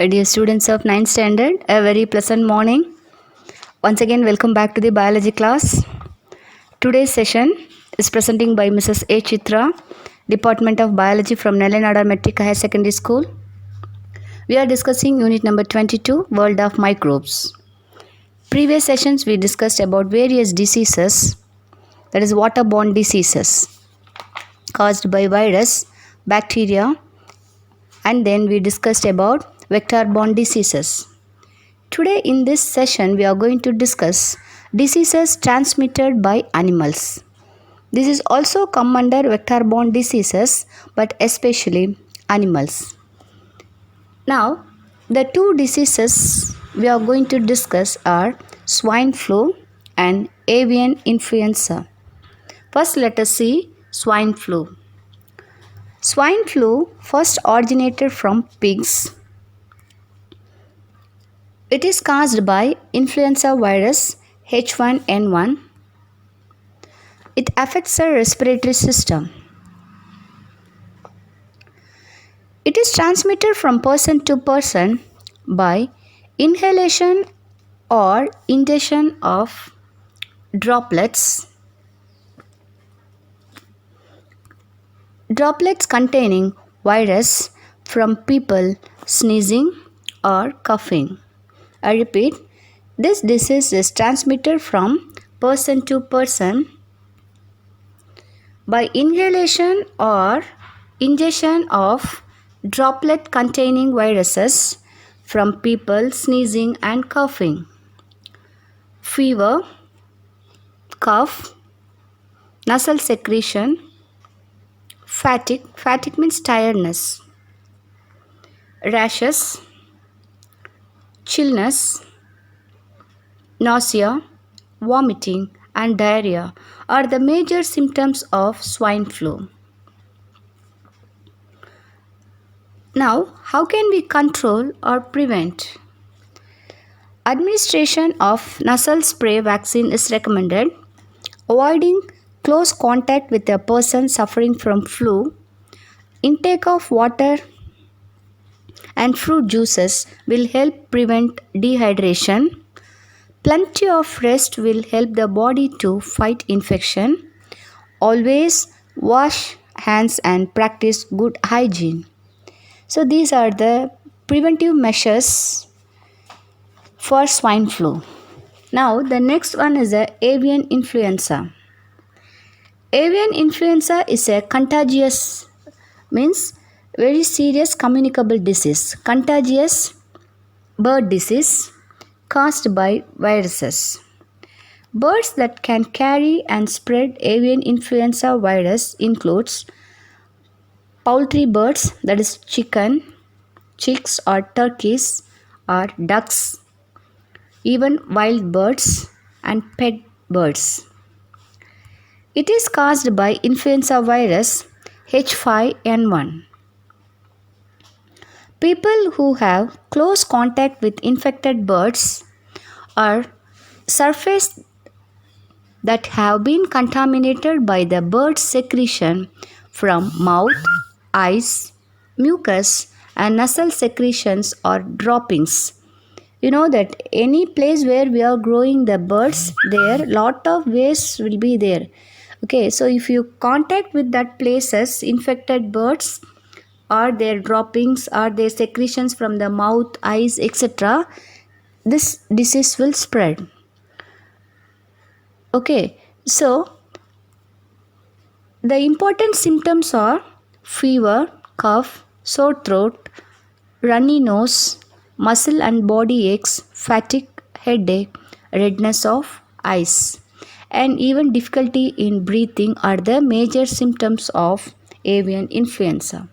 Dear students of 9th standard, a very pleasant morning. Once again, welcome back to the biology class. Today's session is presenting by Mrs. A. Chitra, Department of Biology from Nellanada Metric Higher Secondary School. We are discussing unit number 22, World of Microbes. Previous sessions we discussed about various diseases, that is waterborne diseases caused by virus, bacteria, and then we discussed about vector-borne diseases. Today in this session we are going to discuss diseases transmitted by animals. This is also come under vector-borne diseases, but especially animals. Now the two diseases we are going to discuss are swine flu and avian influenza. First let us see swine flu. Swine flu first originated from pigs. It is caused by influenza virus H1N1. It affects the respiratory system. It is transmitted from person to person by inhalation or ingestion of droplets containing virus from people sneezing or coughing. I repeat, this disease is transmitted from person to person by inhalation or ingestion of droplet containing viruses from people sneezing and coughing. Fever, cough, nasal secretion, fatigue means tiredness, rashes, chillness, nausea, vomiting and diarrhea are the major symptoms of swine flu. Now, how can we control or prevent? Administration of nasal spray vaccine is recommended. Avoiding close contact with a person suffering from flu. Intake of water and fruit juices will help prevent dehydration. Plenty of rest will help the body to fight infection. Always wash hands and practice good hygiene. So these are the preventive measures for swine flu. Now the next one is the avian influenza. Avian influenza is a contagious, means very serious communicable disease, contagious bird disease caused by viruses. Birds that can carry and spread avian influenza virus includes poultry birds, that is chicks or turkeys or ducks, even wild birds and pet birds. It is caused by influenza virus H5N1. People who have close contact with infected birds or surface that have been contaminated by the bird's secretion from mouth, eyes, mucus and nasal secretions or droppings. You know that any place where we are growing the birds, there lot of waste will be there. Okay, so if you contact with that places, infected birds or their droppings or their secretions from the mouth, eyes, etc., this disease will spread. Okay, so the important symptoms are fever, cough, sore throat, runny nose, muscle and body aches, fatigue, headache, redness of eyes, and even difficulty in breathing are the major symptoms of avian influenza.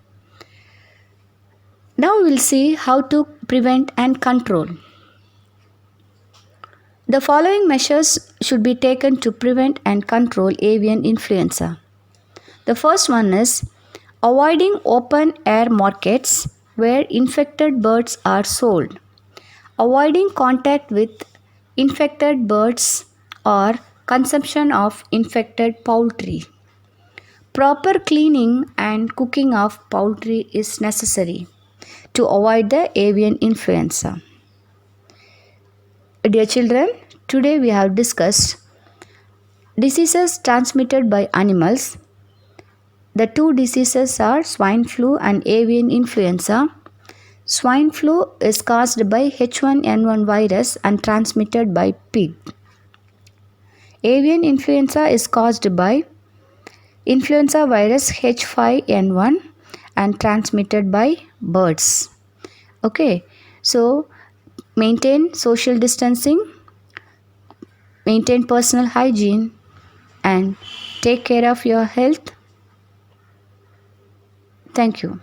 Now we will see how to prevent and control. The following measures should be taken to prevent and control avian influenza. The first one is avoiding open air markets where infected birds are sold. Avoiding contact with infected birds or consumption of infected poultry. Proper cleaning and cooking of poultry is necessary. to avoid the avian influenza. Dear children, today we have discussed diseases transmitted by animals. The two diseases are swine flu and avian influenza. Swine flu is caused by H1N1 virus and transmitted by pig. Avian influenza is caused by influenza virus H5N1 and transmitted by birds. Okay, so maintain social distancing, maintain personal hygiene, and take care of your health. Thank you.